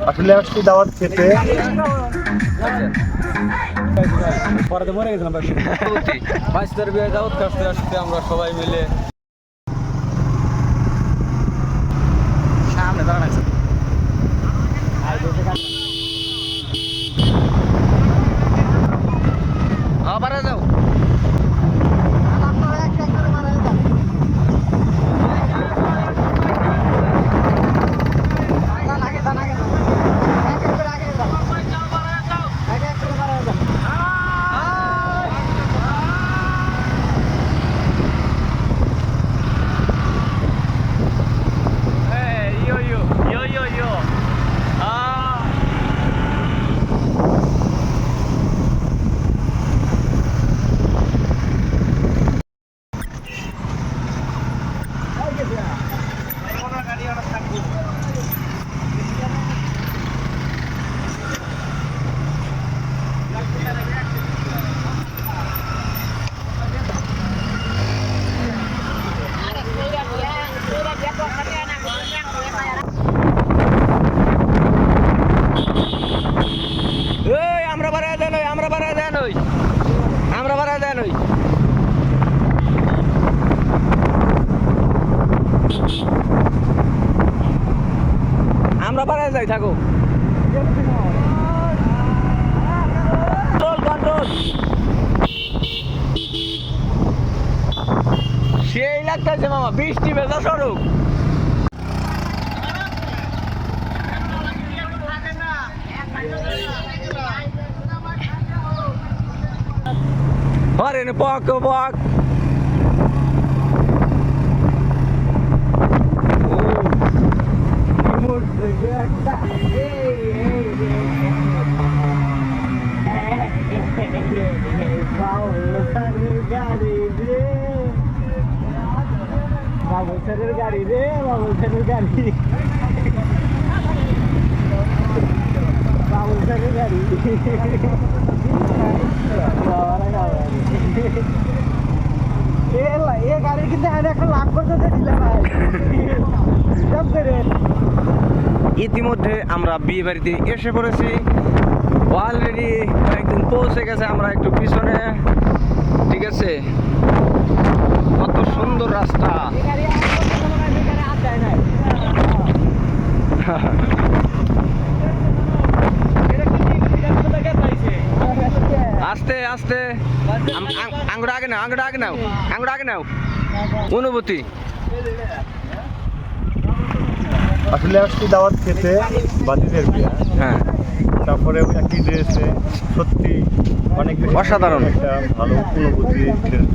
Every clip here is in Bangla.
আসলে আসছি দাওয়াত খেতে। পরে মরে গেছিলাম 22 বিয়ে দাওয়াত খাতে আসছি আমরা সবাই মিলে। সামনে দাঁড়াইছে আবার যাও। আমরা বাড়ায় দেন আমরা বাড়ায় দেন আমরা বাড়ায় দেন আমরা বাড়ায় যাই থাকো। সেই লাগতেছে মামা, বৃষ্টি ভেজা সড়ক। আরে পক পক বাবুসের গাড়ি রে, বাবুসের গাড়ি, বাবুসের গাড়ি। গাড়ি কিন্তু একটা লাভ করতে ভাই। ইতিমধ্যে আমরা বিয়ে বাড়িতে এসে পড়েছি, অলরেডি কয়েকদিন পৌঁছে গেছে, আমরা একটু পিছনে। ঠিক আছে, কত সুন্দর রাস্তা। আস্তে আস্তে আঙ্গুর আগে নাও, আঙ্গুর আগে নাও, আঙ্গুর আগে নাও। অনুভূতি আসলে আসছি দাওয়াত খেতে, বাতিদের বিয়ে। হ্যাঁ, তারপরে একই ড্রেসে সত্যি অনেক বেশি অসাধারণ একটা ভালো অনুভূতি,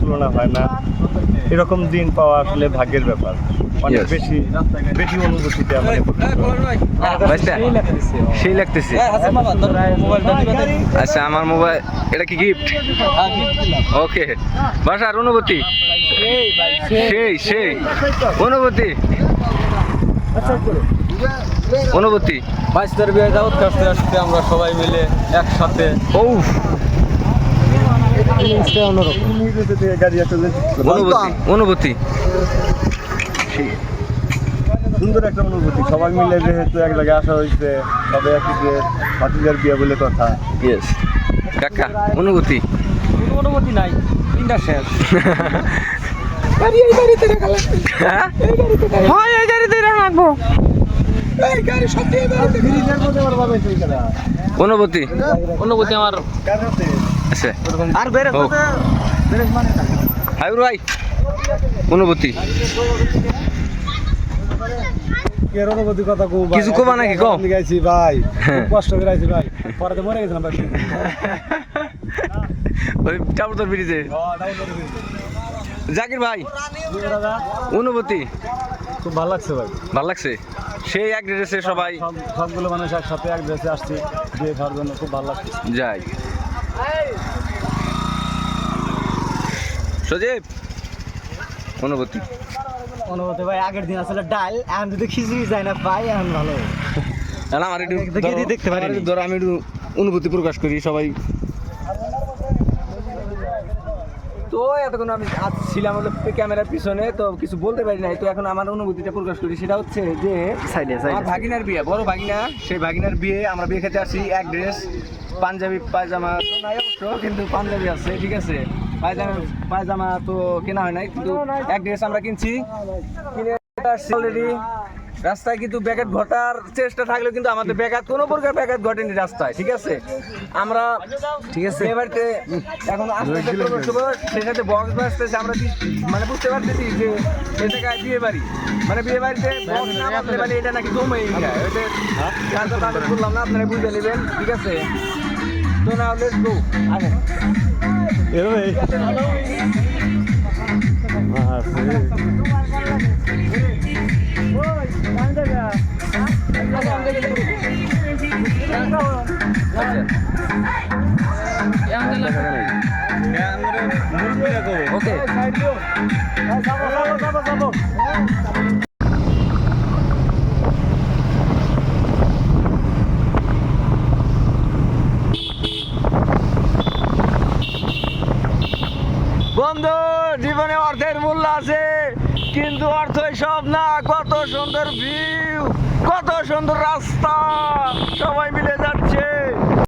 তুলনা হয় না। এরকম দিন পাওয়া আসলে ভাগ্যের ব্যাপার। অনেক বেশি বেশি অনুভূতিতে আমার সেই লাগতেছে। আচ্ছা, আমার মোবাইল, এটা কি গিফট? ওকে, বাসার অনুভূতি সেই সেই অনুভূতি অনুভূতি 22 বিয়ে দাওয়াত খাতে আসছি আমরা সবাই মিলে একসাথে। ও অনুভূতি সুন্দর একটা অনুভূতি। সবাই মিলে যেহেতু এক জায়গায় আসা হয়েছে, তবে একই যে বাতিদের বিয়ে বলে কথা। ইয়েস কাকা, অনুভূতি অনুভূতি নাই, তিনটা শেষ। অনুভূতি অনুভূতি আমার আছে। আর বেরে ভাই অনুভূতি কিছু কবা নাকি? গাইছি ভাই, কষ্ট করে আইছি ভাই, পরে মরে গেছিলাম ভাই। ওই টাবুতর ব্রিজে। জাকির ভাই, অনুভূতি খুব ভালো লাগছে ভাই, ভালো লাগছে। সেই এক ড্রেসে সবাই, সবগুলো মানুষ একসাথে এক ড্রেসে আসছি বিয়ে খাওয়ার জন্য, খুব ভালো লাগছে। যাই সজীব, অনুভূতি অনুভূতি ভাই, আগের দিন আসলে ডাল, এখন যদি খিচুড়ি যায় না পাই, এখন ভালো। আমার একটু দেখতে পারি, ধরো আমি একটু অনুভূতি প্রকাশ করি। সবাই তো এতক্ষণ আমি ছিলাম হলো ক্যামেরার পিছনে, তো কিছু বলতে পারি নাই। তো এখন আমার অনুভূতিটা প্রকাশ করি, সেটা হচ্ছে যে আমার ভাগিনার বিয়ে, বড় ভাগিনা, সেই ভাগিনার বিয়ে, আমরা বিয়ে খেতে আসি। এক ড্রেস পাঞ্জাবি পায়জামা তো নাই অবশ্য, কিন্তু পাঞ্জাবি আছে, ঠিক আছে। পায়জামা তো কেনা হয় নাই, কিন্তু এক ড্রেস আমরা কিনছি, কিনে আসছি অলরেডি। রাস্তায় কিন্তু ব্যাঘাত ঘটার চেষ্টা থাকলেও কিন্তু আমাদের ব্যাঘাত, কোনো প্রকার ব্যাঘাত ঘটেনি রাস্তায়, ঠিক আছে। আমরা ঠিক আছে এবারে এখন আসতে সেই সাথে বক্স বাজতেছে, আমরা মানে বুঝতে পারতেছি যে এ জায়গায় বিয়ে বাড়ি, মানে বিয়ে বাড়িতে বক্স না বাজলে মানে এটা নাকি জমেই যায়। ওইটা আমি বললাম না, আপনারা বুঝে নেবেন, ঠিক আছে। তো না, লেটস গো, আসেন। ওকে, বন্ধু, জীবনে অর্থের মূল্য আছে, কিন্তু অর্থই সব না। কত সুন্দর ভিউ, কত সুন্দর রাস্তা, সবাই মিলে যাচ্ছে।